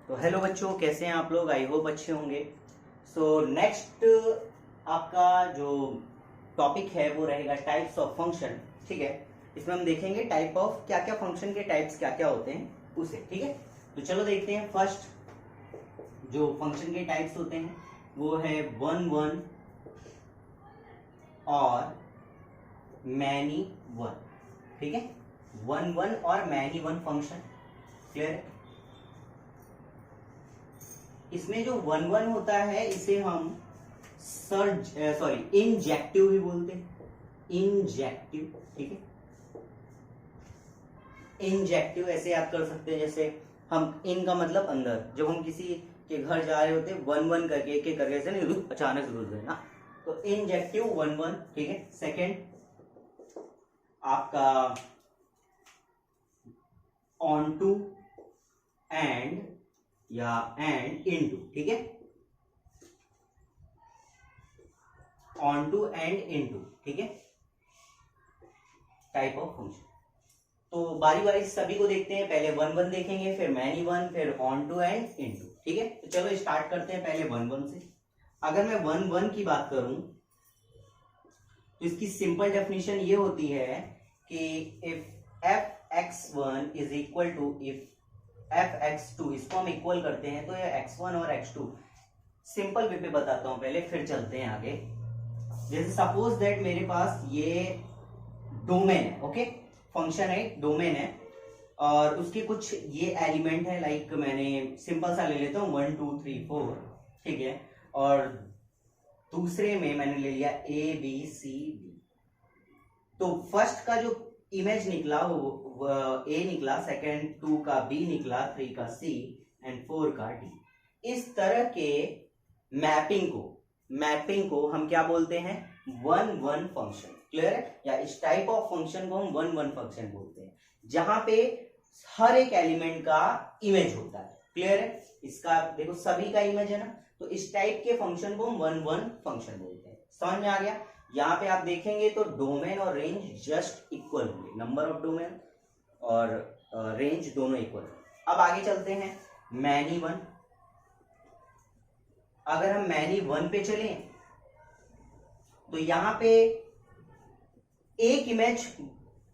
तो हेलो बच्चों, कैसे हैं आप लोग? आई होप अच्छे होंगे। सो नेक्स्ट आपका जो टॉपिक है वो रहेगा टाइप्स ऑफ फंक्शन। ठीक है, इसमें हम देखेंगे टाइप ऑफ क्या क्या फंक्शन के टाइप्स क्या क्या होते हैं उसे। ठीक है, तो चलो देखते हैं। फर्स्ट जो फंक्शन के टाइप्स होते हैं वो है वन वन और मैनी वन। ठीक है, वन वन और मैनी वन फंक्शन। क्लियर है? इसमें जो वन वन होता है इसे हम इंजेक्टिव भी बोलते हैं। इंजेक्टिव, ठीक है, इंजेक्टिव ऐसे याद कर सकते हैं जैसे हम इन का मतलब अंदर, जब हम किसी के घर जा रहे होते हैं वन वन करके एक एक करके ऐसे नहीं अचानक रुक गए ना, तो इंजेक्टिव वन वन। ठीक है, सेकेंड आपका ऑन टू एंड या एंड इनटू। ठीक है, ऑन टू एंड इनटू। ठीक है, टाइप ऑफ फंक्शन। तो बारी बारी से सभी को देखते हैं। पहले वन वन देखेंगे, फिर मैनी वन, फिर ऑन टू एंड इनटू। ठीक है, तो चलो स्टार्ट करते हैं पहले वन वन से। अगर मैं वन वन की बात करूं तो इसकी सिंपल डेफिनेशन ये होती है कि if F X one is equal to if F X two, इसको हम इक्वल करते हैं तो ये एक्स वन और एक्स टू। सिंपल वे पे बताता हूं पहले, फिर चलते हैं आगे। जैसे सपोज दैट मेरे पास ये डोमेन है, ओके, फंक्शन है, डोमेन है, और उसके कुछ ये एलिमेंट है, लाइक मैंने सिंपल सा ले लेता हूं 1 2 3 4। ठीक है, और दूसरे में मैंने ले लिया ए बी सी डी। तो फर्स्ट का जो इमेज निकला वो ए निकला, सेकेंड 2 का बी निकला, 3 का सी एंड 4 का डी। इस तरह के मैपिंग को हम क्या बोलते हैं? One one function. क्लियर है? या इस टाइप ऑफ फंक्शन को हम वन वन फंक्शन बोलते हैं, जहां पे हर एक एलिमेंट का इमेज होता है। क्लियर है? इसका देखो सभी का इमेज है ना, तो इस टाइप के फंक्शन को हम वन वन फंक्शन बोलते हैं। समझ में आ गया? यहाँ पे आप देखेंगे तो डोमेन और रेंज जस्ट इक्वल होंगे, नंबर ऑफ डोमेन और रेंज दोनों इक्वल। अब आगे चलते हैं मैनी वन। अगर हम मैनी वन पे चलें तो यहां पे एक इमेज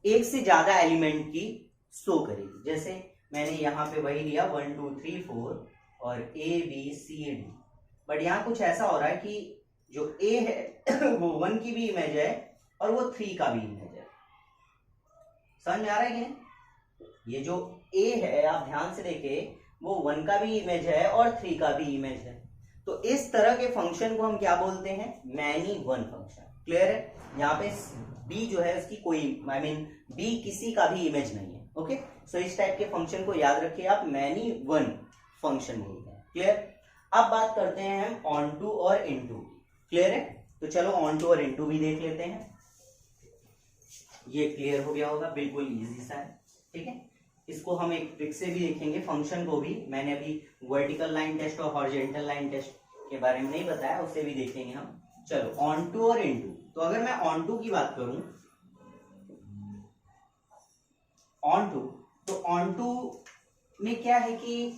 एक से ज्यादा एलिमेंट की शो करेगी। जैसे मैंने यहां पे वही लिया 1 2 3 4 और A B C D, but यहां कुछ ऐसा हो रहा है कि जो ए है वो 1 की भी इमेज है और वो 3 का भी इमेज है। समझ में आ रहा है कि नहीं? ये जो ए है आप ध्यान से देखें, वो 1 का भी इमेज है और 3 का भी इमेज है। तो इस तरह के फंक्शन को हम क्या बोलते हैं? Many one function. क्लियर है? यहाँ पे बी जो है उसकी कोई बी किसी का भी इमेज नहीं है। ओके, सो इस टाइप के फंक्शन को याद रखिए आप, मैनी वन फंक्शन बोलते हैं। क्लियर? अब बात करते हैं हम ऑन टू और इनटू। क्लियर है? तो चलो ऑन टू और इनटू भी देख लेते हैं। ये क्लियर हो गया होगा, बिल्कुल इजी सा है। ठीक है, इसको हम एक ट्रिक से भी देखेंगे, फंक्शन को भी। मैंने अभी वर्टिकल लाइन टेस्ट और हॉरिजॉन्टल लाइन टेस्ट के बारे में नहीं बताया, उसे भी देखेंगे हम। चलो ऑन टू और इनटू। तो अगर मैं ऑन टू की बात करूं, तो ऑन टू में क्या है कि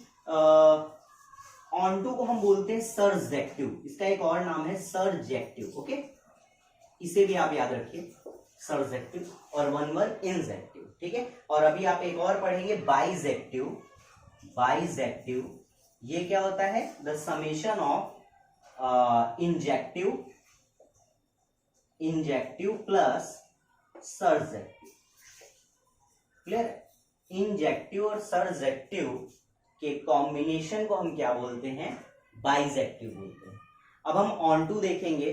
ऑन टू को हम बोलते हैं सर्जेक्टिव। इसका एक और नाम है सर्जेक्टिव। ओके, इसे भी आप याद रखिए, सर्जेक्टिव। और वन वन इंजेक्टिव। ठीक है, और अभी आप एक और पढ़ेंगे बाइजेक्टिव। बाइजेक्टिव ये क्या होता है? The summation of injective plus surjective. Clear? Injective और सर्जेक्टिव के कॉम्बिनेशन को हम क्या बोलते हैं? बाइजेक्टिव बोलते हैं। अब हम ऑन टू देखेंगे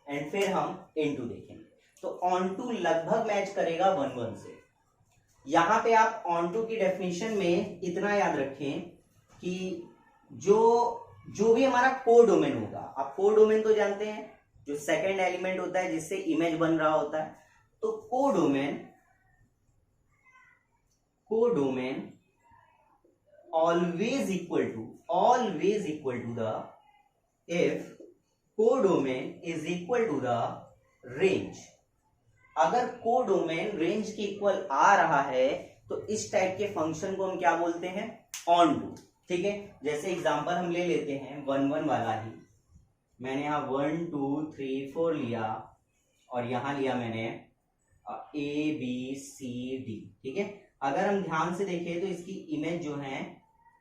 एंड फिर हम इनटू देखेंगे। तो ऑन टू लगभग मैच करेगा वन वन से। यहां पे आप ऑन टू की डेफिनेशन में इतना याद रखें कि जो भी हमारा कोडोमेन होगा, आप कोडोमेन तो जानते हैं, जो सेकंड एलिमेंट होता है जिससे इमेज बन रहा होता है। तो codomain always equal to the if codomain is equal to the range। अगर कोडोमेन रेंज के इक्वल आ रहा है तो इस टाइप के फंक्शन को हम क्या बोलते हैं? Onto. ठीक है, जैसे एग्जांपल हम ले लेते हैं 1 1 वाला ही। मैंने यहाँ 1 2 3 4 लिया और यहाँ लिया मैंने ABCD। ठीक है, अगर हम ध्यान से देखें तो इसकी इमेज जो है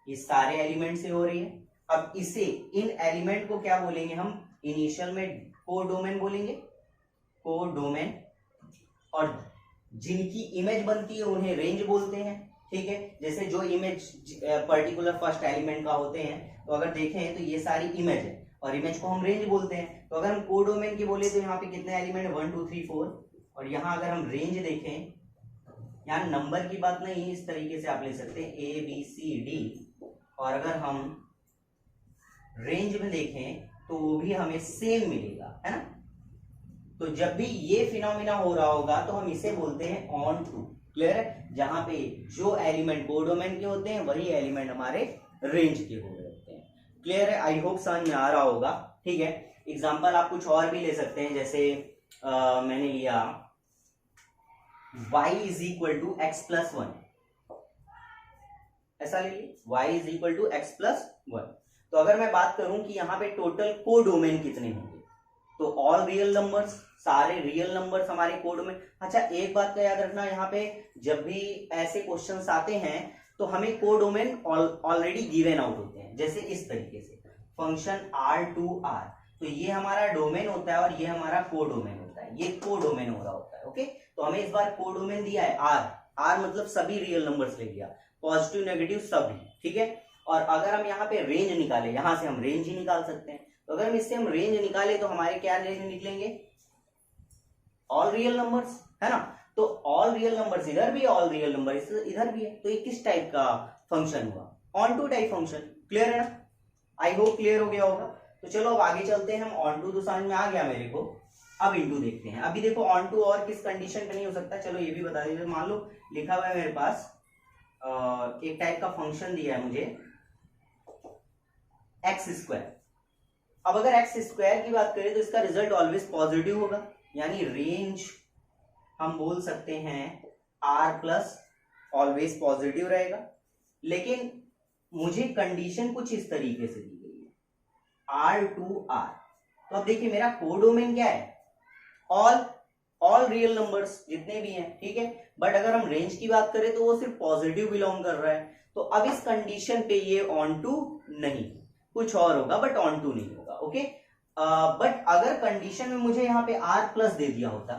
इस सारे एलिमेंट से हो रही है। अब इसे, इन एलिमेंट को क्या बोलेंगे हम, इनिशियल में कोडोमेन बोलेंगे, कोडोमेन, और जिनकी इमेज बनती है उन्हें रेंज बोलते हैं। ठीक है, जैसे जो इमेज पर्टिकुलर फर्स्ट एलिमेंट का होते हैं, तो अगर देखें तो ये सारी इमेज है और इमेज को हम रेंज बोलते हैं। तो अगर हम कोडोमेन की बोले तो यहाँ पे कितने एलिमेंट है, 1 2 3 4, और यहाँ अगर हम रेंज देखें, यहाँ नंबर की बात नहीं, इस तरीके से आप ले सकते हैं ABCD, और अगर हम रेंज में देखें तो वो भी हमें सेम मिलेगा, है ना। तो जब भी ये फिनोमिना हो रहा होगा तो हम इसे बोलते हैं ऑन टू। क्लियर है, जहां पे जो एलिमेंट कोडोमेन के होते हैं वही एलिमेंट हमारे रेंज के हो रहे होते हैं। क्लियर है, आई होप समझ में आ रहा होगा। ठीक है, एग्जांपल आप कुछ और भी ले सकते हैं, जैसे मैंने लिया y is equal to X plus 1, ऐसा ले लीजिए, y is equal to X plus 1। तो अगर मैं बात करूं कि यहाँ पे टोटल कोडोमेन कितने होंगे, तो ऑल रियल नंबर्स, सारे रियल नंबर्स हमारे कोडोमेन। अच्छा, एक बात का याद रखना, यहाँ पे जब भी ऐसे क्वेश्चंस आते हैं तो हमें कोडोमेन ऑलरेडी गिवन आउट होते हैं, जैसे इस तरीके से फंक्शन R2R, तो ये हमारा डोमेन होता है और ये हमारा कोडोमेन होता है, ये कोडोमेन हो रहा होता है। ओके, तो हमें इस बार कोडोमेन दिया है R मतलब सभी रियल नंबर्स ले लिया, पॉजिटिव नेगेटिव सभी। ठीक है, और अगर हम यहाँ पे रेंज निकाले, यहां से हम रेंज ही निकाल सकते हैं, तो अगर इससे हम रेंज निकाले तो हमारे क्या रेंज निकलेंगे, ऑल रियल नंबर्स, है ना। तो ऑल रियल नंबर्स इधर भी, ऑल रियल नंबर इधर भी है, तो ये किस टाइप का फंक्शन हुआ, onto type function. Clear है ना, आई होप क्लियर हो गया होगा। तो चलो अब आगे चलते हैं, हम ऑन टू तो समझ में आ गया मेरे को, अब इनटू देखते हैं। अभी देखो ऑन टू और किस कंडीशन पे नहीं हो सकता, चलो ये भी बता दीजिए। मान लो लिखा हुआ है मेरे पास एक टाइप का फंक्शन दिया है मुझे एक्स स्क्वायर। अब अगर एक्स स्क्वायर की बात करें तो इसका रिजल्ट ऑलवेज पॉजिटिव होगा, यानी रेंज हम बोल सकते हैं आर प्लस ऑलवेज पॉजिटिव रहेगा। लेकिन मुझे कंडीशन कुछ इस तरीके से दी गई है R2R, तो अब देखिए मेरा कोडोमेन क्या है, ऑल रियल नंबर्स जितने भी हैं। ठीक है, बट अगर हम रेंज की बात करें तो वो सिर्फ पॉजिटिव बिलोंग कर रहा है, तो अब इस कंडीशन पे ये ऑन टू नहीं, कुछ और होगा बट ऑन टू नहीं होगा। ओके, बट अगर कंडीशन में मुझे यहाँ पे R प्लस दे दिया होता,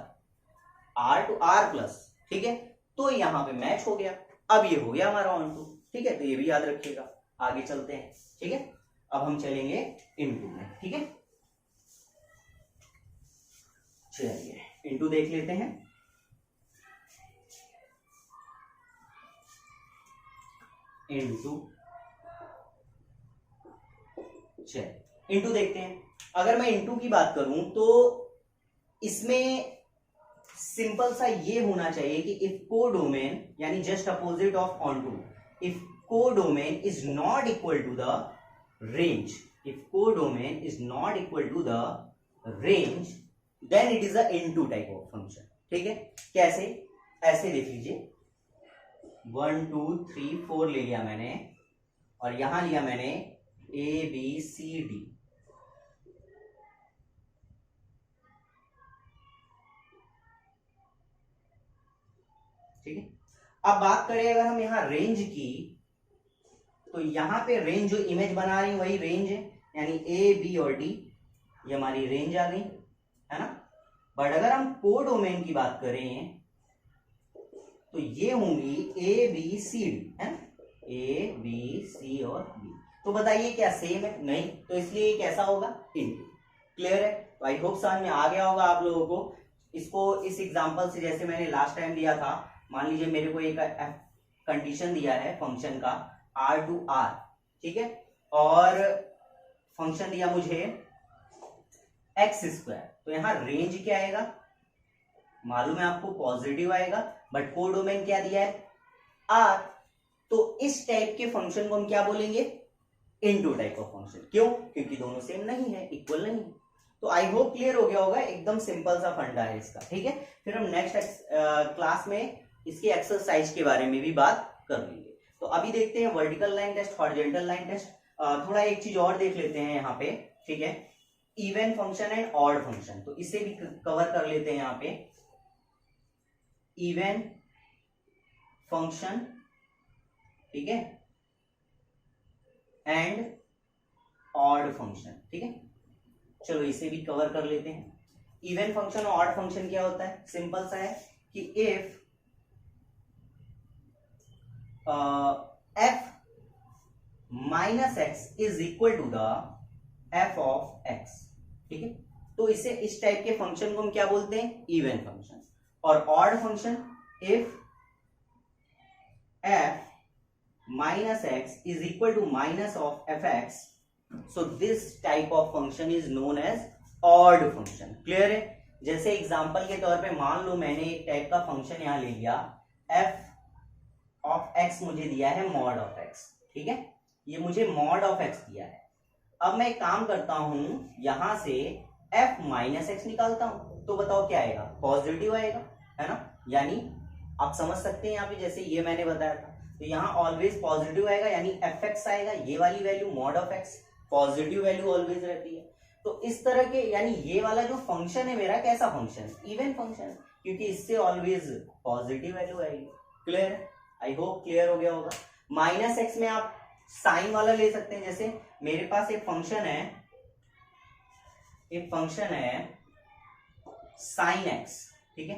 R2R प्लस, ठीक है, तो यहाँ पे मैच हो गया, अब ये हो गया हमारा ऑन टू। ठीक है, तो ये भी याद रखिएगा। आगे चलते हैं। ठीक है, अब हम चलेंगे इनटू में। ठीक है, चलिए इनटू देख लेते हैं। इनटू, चलिए इनटू देखते हैं। अगर मैं इनटू की बात करूं तो इसमें सिंपल सा ये होना चाहिए कि इफ कोडोमेन, यानी just opposite of onto, if codomain is not equal to the range, if codomain is not equal to the range, then it is a into type of function. ठीक है, कैसे, ऐसे देख लीजिए, 1 2 3 4 ले लिया मैंने और यहां लिया मैंने ABCD। ठीक है, अब बात करें अगर हम यहां रेंज की, तो यहां पे रेंज जो इमेज बना रही है वही रेंज है, यानी A B और D, ये हमारी रेंज आ गई, है ना। बट अगर हम कोडोमेन की बात करें तो ये होंगी ABCD, है ना, A B C और B। तो बताइए क्या सेम है, नहीं, तो इसलिए ये कैसा होगा, इनटू। क्लियर है, तो आई होप समझ में आ गया होगा आप लोगों को। इसको इस एग्जांपल से, जैसे मैंने लास्ट टाइम दिया था, मान लीजिए मेरे को एक कंडीशन दिया है फंक्शन का R2R, ठीक है, और फंक्शन दिया मुझे एक्स स्क्वायर, तो यहां रेंज क्या आएगा, मालूम है आपको, पॉजिटिव आएगा, बट कोडोमेन क्या दिया है, R। तो इस टाइप के फंक्शन को हम क्या बोलेंगे, इनटू टाइप ऑफ फंक्शन। क्यों, क्योंकि दोनों सेम नहीं है, इक्वल नहीं। तो आई होप क्लियर हो गया होगा, एकदम सिंपल सा फंडा है इसका। ठीक है, फिर हम नेक्स्ट क्लास में इसके एक्सरसाइज के बारे में भी बात कर लेंगे। तो अभी देखते हैं vertical line test, horizontal line test. थोड़ा एक चीज और देख लेते हैं यहाँ पे, ठीक है, even function and odd function, तो इसे भी कवर कर लेते हैं यहाँ पे। इवन फंक्शन, ठीक है, एंड ऑड फंक्शन, ठीक है, चलो इसे भी कवर कर लेते हैं। इवन फंक्शन और ऑड फंक्शन क्या होता है, सिंपल सा है कि if f minus X is equal to the f of x, ठीक है, तो इसे इस टाइप के फंक्शन को हम क्या बोलते हैं, इवन फंक्शन। और odd function, if f minus x is equal to minus of fx, so this type of function is known as odd function। Clear है? जैसे एग्जांपल के तौर पे मान लो मैंने एक टाइप का फंक्शन यहां ले लिया, f ऑफ x मुझे दिया है मॉड ऑफ x, ठीक है, ये मुझे मॉड ऑफ x दिया है। अब मैं एक काम करता हूं, यहां से f माइनस एक्स निकालता हूं, तो बताओ क्या आएगा, पॉजिटिव आएगा, है ना, यानी आप समझ सकते हैं यहाँ पे जैसे ये मैंने बताया था, तो यहाँ ऑलवेज पॉजिटिव आएगा, यानी एफ एक्स आएगा, ये वाली value mod of x, positive value always रहती है। तो इस तरह के, यानी ये वाला जो फंक्शन है मेरा, कैसा फंक्शन है, इवन फंक्शन, क्योंकि इससे ऑलवेज पॉजिटिव वैल्यू आएगी। क्लियर है? आई होप क्लियर हो गया होगा। माइनस एक्स में आप साइन वाला ले सकते हैं, जैसे मेरे पास एक फंक्शन है साइन एक्स, ठीक है,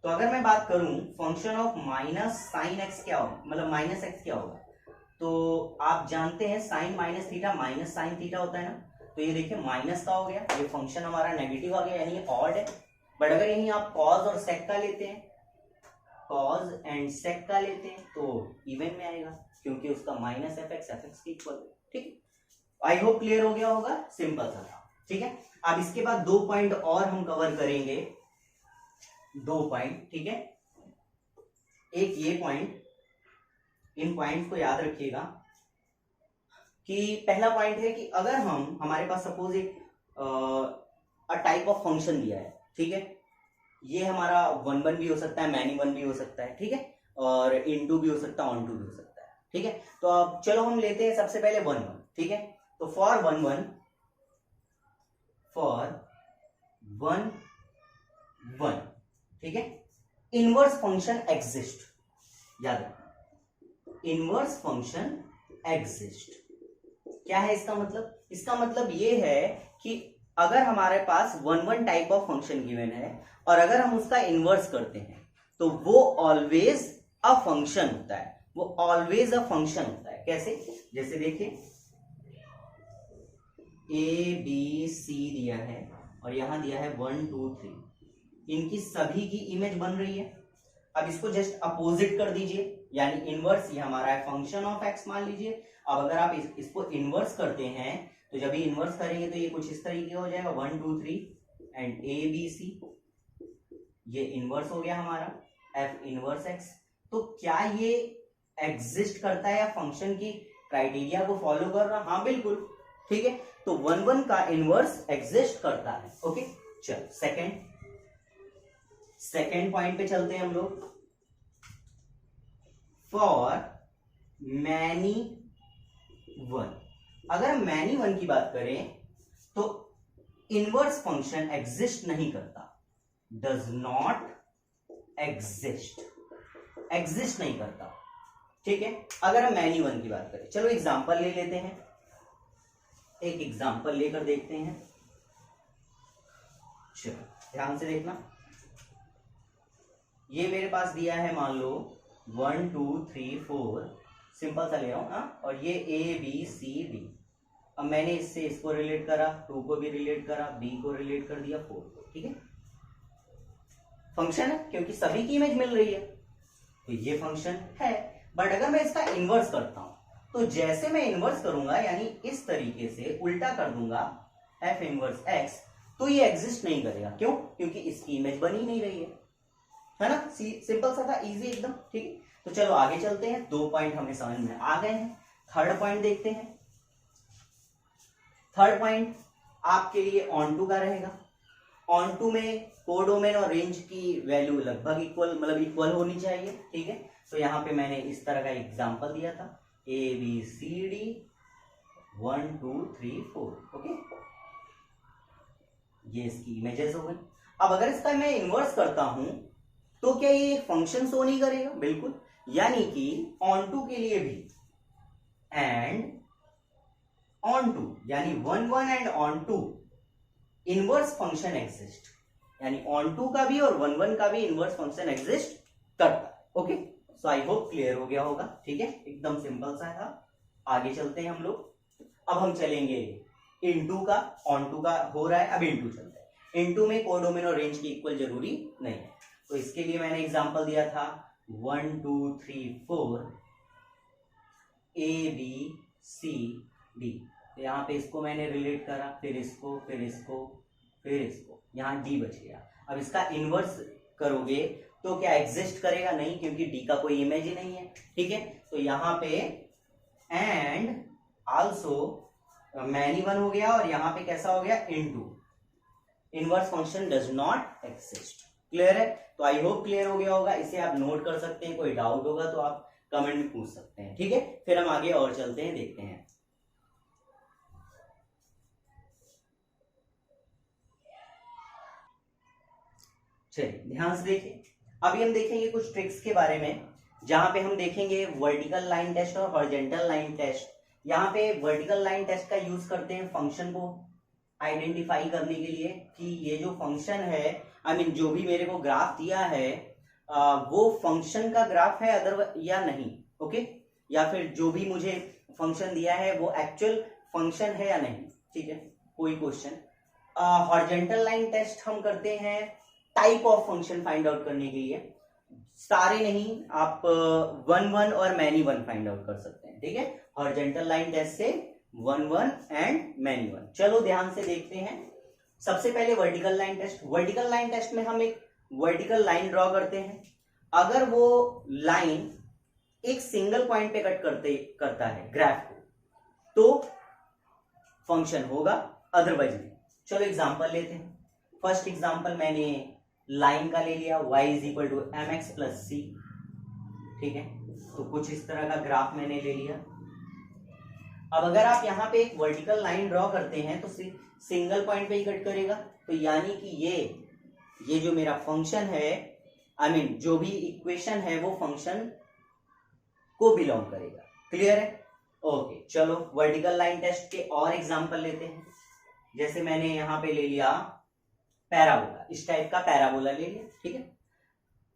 तो अगर मैं बात करूं function of minus sine x क्या होगा, मतलब माइनस एक्स क्या होगा, तो आप जानते हैं sine minus theta minus sine theta होता है ना, तो ये देखिए माइनस का हो गया, ये फंक्शन हमारा नेगेटिव आ गया, यानी ये ऑड है। बट अगर यहीं आप कॉज और सेक का लेते हैं, कॉज एंड सेक का लेते हैं, तो इवन में आएगा, क्योंकि उसका माइनस एफ एक्स की इक्वल है, ठीक। आई होप क्लियर हो गया होगा, सिंपल सा था, ठीक है। अब इसके बाद 2 पॉइंट और हम कवर करेंगे, 2 पॉइंट, ठीक है। एक ये पॉइंट, इन पॉइंट्स को याद रखिएगा कि पहला पॉइंट है कि अगर हमारे पास सपोज एक टाइप ऑफ फंक्शन दिया है, ठीक है, ये हमारा 1 भी हो सकता है, मैनी 1 भी हो सकता है, ठीक है, और इनटू भी हो सकता है, ऑन टू भी हो सकता है, ठीक है। तो अब चलो हम लेते हैं सबसे पहले 1 1, ठीक है। तो फॉर 1 1, ठीक है, इनवर्स फंक्शन एग्जिस्ट, याद रखना, इनवर्स फंक्शन एग्जिस्ट। क्या है इसका मतलब? इसका मतलब ये है कि अगर हमारे पास 1 1 टाइप ऑफ फंक्शन गिवन है और अगर हम उसका इनवर्स करते हैं तो वो ऑलवेज अ फंक्शन होता है, वो ऑलवेज अ फंक्शन होता है। कैसे? जैसे देखिए ए बी सी दिया है और यहां दिया है 1 2 3, इनकी सभी की इमेज बन रही है। अब इसको जस्ट अपोजिट कर दीजिए, यानी इनवर्स, ये हमारा है फंक्शन ऑफ एक्स मान लीजिए। अब अगर आप इसको इनवर्स करते हैं तो जब ये इनवर्स करेंगे तो ये कुछ इस तरीके हो जाएगा, 1 2 3 एंड ए बी सी, ये इनवर्स हो गया हमारा एफ इनवर्स एक्स। तो क्या ये एग्जिस्ट करता है या फंक्शन की क्राइटेरिया को फॉलो कर रहा? हाँ बिल्कुल, ठीक है। तो 1 1 का इनवर्स एग्जिस्ट करता है। ओके, चल सेकेंड पॉइंट पे चलते हैं हम लोग। फॉर मैनी 1, अगर मैनी 1 की बात करें तो इनवर्स फंक्शन एग्जिस्ट नहीं करता, डज नॉट एग्जिस्ट, एग्जिस्ट नहीं करता, ठीक है। अगर हम मैनी 1 की बात करें, चलो एग्जांपल ले लेते हैं, एक एग्जांपल लेकर देखते हैं। चलो ध्यान से देखना, ये मेरे पास दिया है, मान लो 1 2 3 4, सिंपल सा ले रहा हूं, और ये ए बी सी डी। अब मैंने इससे इसको रिलेट करा, 2 को भी रिलेट करा, बी को रिलेट कर दिया, 4 को, ठीक है। फंक्शन है क्योंकि सभी की इमेज मिल रही है, तो ये फंक्शन है। बट अगर मैं इसका इनवर्स करता हूं तो जैसे मैं इनवर्स करूंगा, यानी इस तरीके से उल्टा कर दूंगा एफ इनवर्स एक्स, तो ये एग्जिस्ट नहीं करेगा। क्यों? क्योंकि इसकी इमेज बन ही नहीं रही है ना। सिंपल सा था, इजी एकदम, ठीक है। तो चलो आगे चलते हैं, 2 पॉइंट हमें समझ में आ गए हैं। थर्ड पॉइंट देखते हैं। थर्ड पॉइंट आपके लिए ऑन टू का रहेगा। ऑन टू में कोडोमेन और रेंज की वैल्यू लगभग इक्वल, मतलब इक्वल होनी चाहिए, ठीक है। तो यहाँ पे मैंने इस तरह का एग्जांपल दिया था ABCD 1 2 3 4। ओके, ये इसकी इमेजेस हो गई। अब अगर इसका मैं इन्वर्स करता हूं तो क्या ये फंक्शन शो नहीं करेगा? बिल्कुल, यानी कि ऑन टू के लिए भी एंड ऑन टू, यानी 1 1 and onto inverse function exist, यानी ऑन टू का भी और 1 1 का भी इनवर्स फंक्शन एग्जिस्ट करता है। Okay, so I hope clear हो गया होगा। ठीक है, एकदम सिंपल सा था। आगे चलते हैं हम लोग। अब हम चलेंगे इनटू का, ऑन टू का हो रहा है, अब इनटू चलते हैं। इनटू में कोडोमेन और रेंज की इक्वल जरूरी नहीं है, तो इसके लिए मैंने एग्जांपल दिया था 1 2 3 4 ABCD। तो यहाँ पे इसको मैंने रिलेट करा, फिर इसको, फिर इसको, फिर इसको, यहाँ D बच गया। अब इसका इनवर्स करोगे तो क्या एग्जिस्ट करेगा? नहीं, क्योंकि D का कोई इमेज ही नहीं है। ठीक है, तो यहाँ पे एंड आल्सो मैनी वन हो गया और यहाँ पे कैसा हो गया? Into. Inverse function does not exist. Clear है? तो आई होप क्लियर हो गया होगा। इसे आप नोट कर सकते हैं, कोई डाउट होगा तो आप कमेंट में पूछ सकते हैं। ठीक है, फिर हम आगे और चलते हैं, देखते हैं। चलिए ध्यान से देखिए, अभी हम देखेंगे कुछ ट्रिक्स के बारे में, जहां पे हम देखेंगे वर्टिकल लाइन टेस्ट और हॉरिजॉन्टल लाइन टेस्ट। यहाँ पे वर्टिकल लाइन टेस्ट का यूज करते हैं फंक्शन को आइडेंटिफाई करने के लिए कि ये जो फंक्शन है, आई मीन जो भी मेरे को ग्राफ दिया है वो फंक्शन का ग्राफ है अदर या नहीं। ओके, या फिर जो भी मुझे फंक्शन दिया है वो एक्चुअल फंक्शन है या नहीं। ठीक है, कोई क्वेश्चन। हॉरिजॉन्टल लाइन टेस्ट हम करते हैं type of function find out करने के लिए। सारे नहीं, आप 1 1 और मैनी वन फाइंड आउट कर सकते हैं। ठीक है, हॉरिजॉन्टल लाइन टेस्ट से 1 1 एंड मैनी वन। चलो ध्यान से देखते हैं। सबसे पहले vertical line test. Vertical line test में हम एक वर्टिकल लाइन ड्रॉ करते हैं। अगर वो लाइन एक सिंगल पॉइंट पे कट करता है ग्राफ को, तो फंक्शन होगा, अदरवाइज नहीं। चलो एग्जांपल लेते हैं। फर्स्ट एग्जांपल मैंने लाइन का ले लिया, y = mx + c। ठीक है, तो कुछ इस तरह का ग्राफ मैंने ले लिया। अब अगर आप यहाँ पे एक वर्टिकल लाइन ड्रॉ करते हैं तो सिंगल पॉइंट पे ही कट करेगा, तो यानी कि ये जो मेरा फंक्शन है, आई मीन जो भी इक्वेशन है वो फंक्शन को बिलोंग करेगा। क्लियर है? ओके, चलो वर्टिकल लाइन टेस्ट के और एग्जांपल लेते हैं। जैसे मैंने यहाँ पे ले लिया पैराबोला, इस टाइप का पैराबोला ले लिया। ठीक है,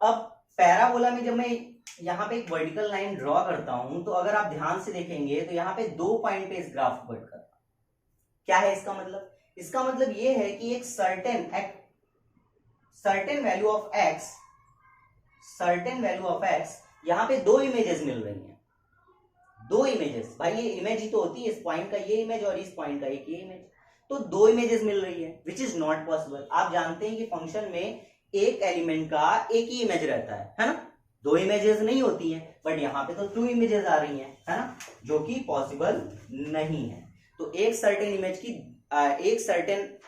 अब पैराबोला में जब मैं यहाँ पे एक वर्टिकल लाइन ड्रॉ करता हूं तो अगर आप ध्यान से देखेंगे तो यहाँ पे 2 पॉइंट पे इस ग्राफ को कट करता। क्या है इसका मतलब? इसका मतलब ये है कि एक सर्टेन वैल्यू ऑफ एक्स यहाँ पे 2 इमेजेस मिल रही हैं। 2 इमेजेस, भाई ये इमेज ही तो होती है, इस पॉइंट का ये इमेज और इस पॉइंट का एक ये इमेज, तो 2 इमेजेस मिल रही है, विच इज नॉट पॉसिबल। आप जानते हैं कि फंक्शन में एक एलिमेंट का एक ही इमेज रहता है ना, 2 इमेजेस नहीं होती हैं, बट यहाँ पे तो 2 इमेजेस आ रही हैं, है ना, जो कि पॉसिबल नहीं है। तो एक सर्टेन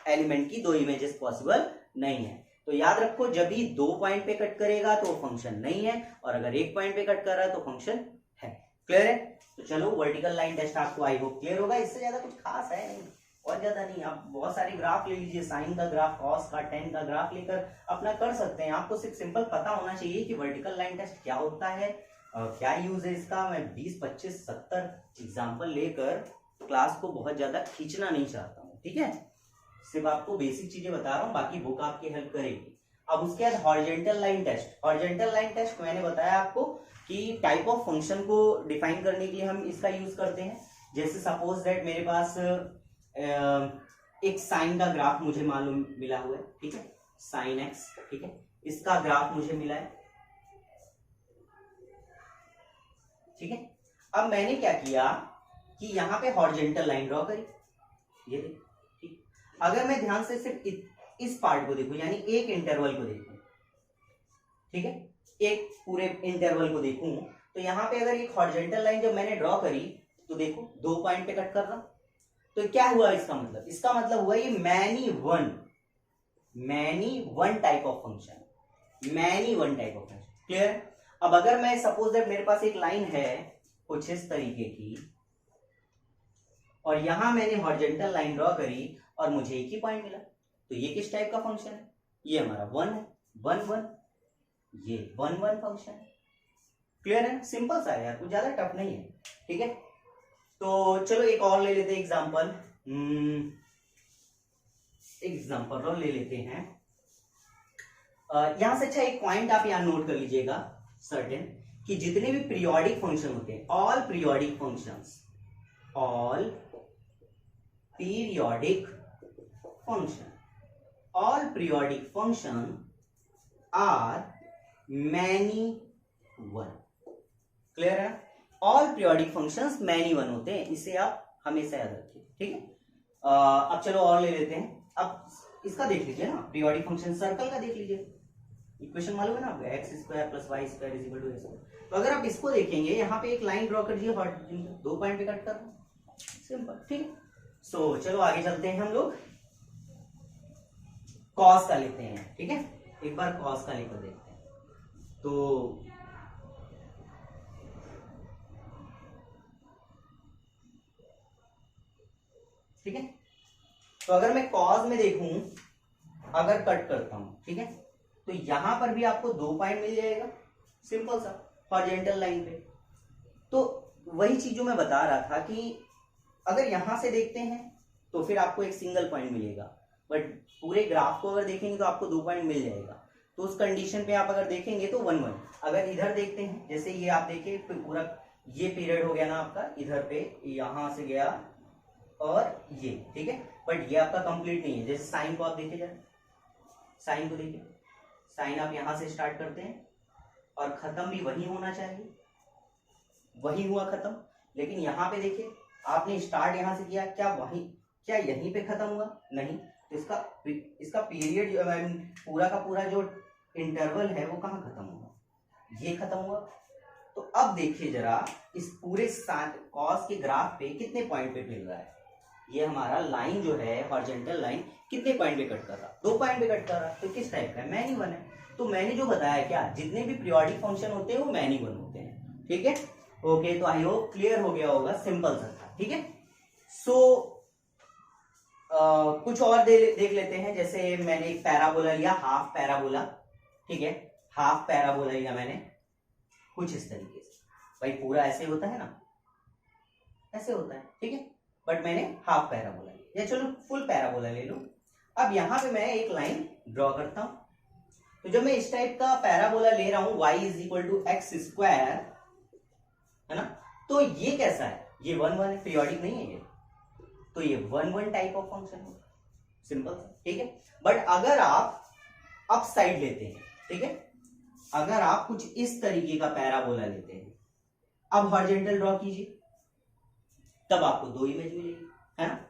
एलिमेंट की 2 इमेजेस पॉसिबल नहीं है। तो याद रखो, जब भी 2 पॉइंट पे कट करेगा तो फंक्शन नहीं है, और अगर 1 पॉइंट पे कट कर रहा है तो फंक्शन है। क्लियर है? तो चलो वर्टिकल लाइन टेस्ट आपको आई होप क्लियर होगा। इससे ज्यादा कुछ खास है नहीं, और ज्यादा नहीं। आप बहुत सारे ग्राफ ले लीजिए, साइन का ग्राफ, कॉस का, टेन का ग्राफ लेकर अपना कर सकते हैं। आपको सिर्फ सिंपल पता होना चाहिए कि वर्टिकल लाइन टेस्ट क्या होता है, क्या यूज है इसका। मैं 20 25 70 एग्जांपल लेकर क्लास को बहुत ज्यादा खींचना नहीं चाहता हूँ। ठीक है, सिर्फ आपको बेसिक चीजें बता रहा हूँ, बाकी बुक आपकी हेल्प करेगी। अब उसके बाद horizontal line test. Horizontal line test मैंने बताया आपको कि टाइप ऑफ फंक्शन को डिफाइन करने के लिए हम इसका यूज करते हैं। जैसे सपोज दैट मेरे पास एक साइन का ग्राफ मुझे मालूम मिला हुआ है। ठीक है, साइन एक्स, ठीक है, इसका ग्राफ मुझे मिला है। ठीक है, अब मैंने क्या किया कि यहाँ पे हॉरिजॉन्टल लाइन ड्रॉ करी, ये देखो। ठीक, अगर मैं ध्यान से सिर्फ इस पार्ट को देखूं, यानी एक इंटरवल को देखूं, ठीक है, एक पूरे इंटरवल को देखूं, तो यहाँ पे अगर एक हॉरिजॉन्टल लाइन जब मैंने ड्रॉ करी तो देखो 2 पॉइंट पे कट कर रहा, तो क्या हुआ इसका मतलब? इसका मतलब हुआ ये many one type of function, many one type of function. Clear? अब अगर मैं सपोज दैट मेरे पास एक लाइन है कुछ इस तरीके की और यहां मैंने हॉरिजॉन्टल लाइन ड्रॉ करी और मुझे एक ही पॉइंट मिला, तो ये किस टाइप का फंक्शन है? ये हमारा 1 है, 1 1, ये 1 1 फंक्शन है। क्लियर है? सिंपल सा है यार, कुछ ज्यादा टफ नहीं है। ठीक है, तो चलो एक और ले लेते हैं एग्जांपल। एग्जांपल और ले लेते हैं। यहां से अच्छा एक पॉइंट आप यहां नोट कर लीजिएगा सर्टेन, कि जितने भी पीरियोडिक फंक्शन होते हैं, all periodic functions, all periodic function, all periodic function are many one. Clear है? All periodic functions many one होते हैं, इसे आप हमेशा याद रखिए। ठीक है, अब चलो और ले लेते हैं। अब इसका देख लीजिए ना, पीरियोडिक फंक्शन सर्कल का देख लीजिए। इक्वेशन मालूम है ना आपको, X square plus Y square is equal to A square. तो अगर आप इसको देखेंगे, यहाँ पे एक लाइन ड्रॉ कर दीजिए, 2 पॉइंट पे कट कर, सिंपल। ठीक है, सो चलो आगे चलते हैं हम लोग। कॉस का लेते हैं। ठीक है, एक बार कॉस का लेकर देखते हैं। तो ठीक है, तो अगर मैं कॉस में देखूं, अगर कट करता हूं, ठीक है, तो यहां पर भी आपको 2 पॉइंट मिल जाएगा, सिंपल सा, हॉरिजॉन्टल लाइन पे। तो वही चीज जो मैं बता रहा था कि अगर यहां से देखते हैं तो फिर आपको एक सिंगल पॉइंट मिलेगा, बट पूरे ग्राफ को अगर देखेंगे तो आपको 2 पॉइंट मिल जाएगा। तो उस कंडीशन पे आप अगर देखेंगे तो 1 1। अगर इधर देखते हैं, जैसे ये आप देखिए पूरा ये पीरियड हो गया ना आपका, इधर पे यहां से गया और ये, ठीक है, बट ये आपका कंप्लीट नहीं है। जैसे साइन को आप देखिए, जरा साइन को देखिए, साइन आप यहां से स्टार्ट करते हैं और खत्म भी वही होना चाहिए, वही हुआ खत्म। लेकिन यहाँ पे देखिए, आपने स्टार्ट यहां से किया, क्या यहीं पे खत्म हुआ? नहीं। तो इसका पीरियड पूरा का पूरा जो इंटरवल है वो कहाँ खत्म हुआ? ये खत्म हुआ। तो अब देखिए जरा, इस पूरे कॉस के ग्राफ पे कितने पॉइंट पे मिल रहा है? ये हमारा लाइन जो है, हॉरिजॉन्टल लाइन, कितने पॉइंट पे कट कर रहा? 2 पॉइंट पे कट कर रहा। तो किस टाइप का है? मैनी वन है। तो मैंने जो बताया, क्या जितने भी पीरियोडिक फंक्शन होते हैं वो मैनी वन होते हैं। ठीक है, ओके, तो आई होप क्लियर हो गया होगा, सिंपल सा था। ठीक है, सो कुछ और देख लेते हैं। जैसे मैंने एक पैराबोला लिया, हाफ पैराबोला। ठीक है, हाफ पैराबोला लिया मैंने कुछ इस तरीके से। भाई पूरा ऐसे होता है ना, ऐसे होता है, ठीक है, बट मैंने हाफ पैराबोला लिया, या चलो फुल पैराबोला ले लो। अब यहां पे मैं एक लाइन ड्रॉ करता हूं। तो जब मैं इस टाइप का पैराबोला ले रहा हूं, y is equal to X square, है ना, तो ये कैसा है? ये 1 1 है, पीरियोडिक नहीं है ये, तो ये 1 1 टाइप ऑफ फंक्शन है, सिंपल। ठीक है, बट अगर आप अप साइड लेते हैं, ठीक है, अगर आप कुछ इस तरीके का पैराबोला लेते हैं, अब हॉरिजॉन्टल ड्रॉ कीजिए, तब आपको 2 इमेज मिलेगी, है ना।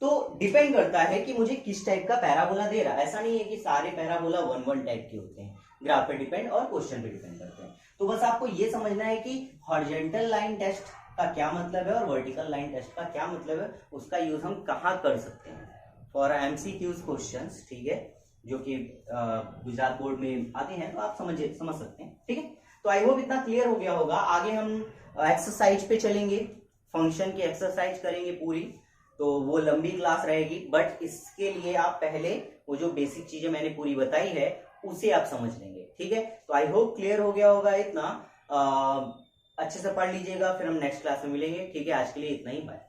तो डिपेंड करता है कि मुझे किस टाइप का पैराबोला दे रहा है। ऐसा नहीं है कि सारे पैराबोला 1 1 टाइप के होते हैं, ग्राफ पे डिपेंड और क्वेश्चन पे डिपेंड करते हैं। तो बस आपको ये समझना है कि हॉरिजॉन्टल लाइन टेस्ट का क्या मतलब है और वर्टिकल लाइन टेस्ट का क्या मतलब है, उसका यूज हम कहाँ कर सकते हैं फॉर एमसीक्यूज क्वेश्चंस। ठीक है, जो कि गुजरात बोर्ड में आते हैं, तो आप समझ सकते हैं। ठीक है, तो आई होप इतना क्लियर हो गया होगा। आगे हम एक्सरसाइज पे चलेंगे, फंक्शन की एक्सरसाइज करेंगे पूरी, तो वो लंबी क्लास रहेगी, बट इसके लिए आप पहले वो जो बेसिक चीजें मैंने पूरी बताई है उसे आप समझ लेंगे। ठीक है, तो आई होप क्लियर हो गया होगा इतना। अच्छे से पढ़ लीजिएगा, फिर हम नेक्स्ट क्लास में मिलेंगे। ठीक है, आज के लिए इतना ही, बाय।